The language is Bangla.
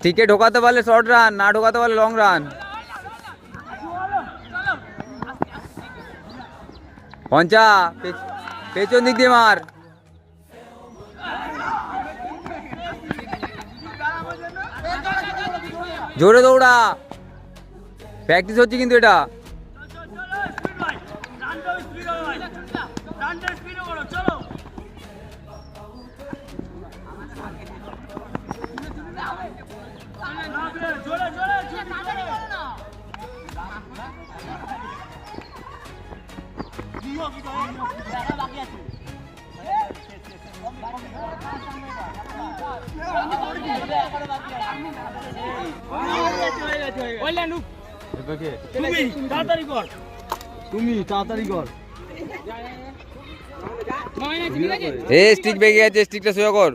স্টিকে ঢোকাতে পারলে শর্ট রান, না ঢোকাতে পারলে লং রান। পঞ্চা পেছন দিক দিয়ে মার। জোরে দৌড়া, প্র্যাকটিস হচ্ছে কিন্তু এটা। তুমি তাড়াতাড়ি কর। এ স্টিক বেগে গেছে, স্টিকটা সোজা কর।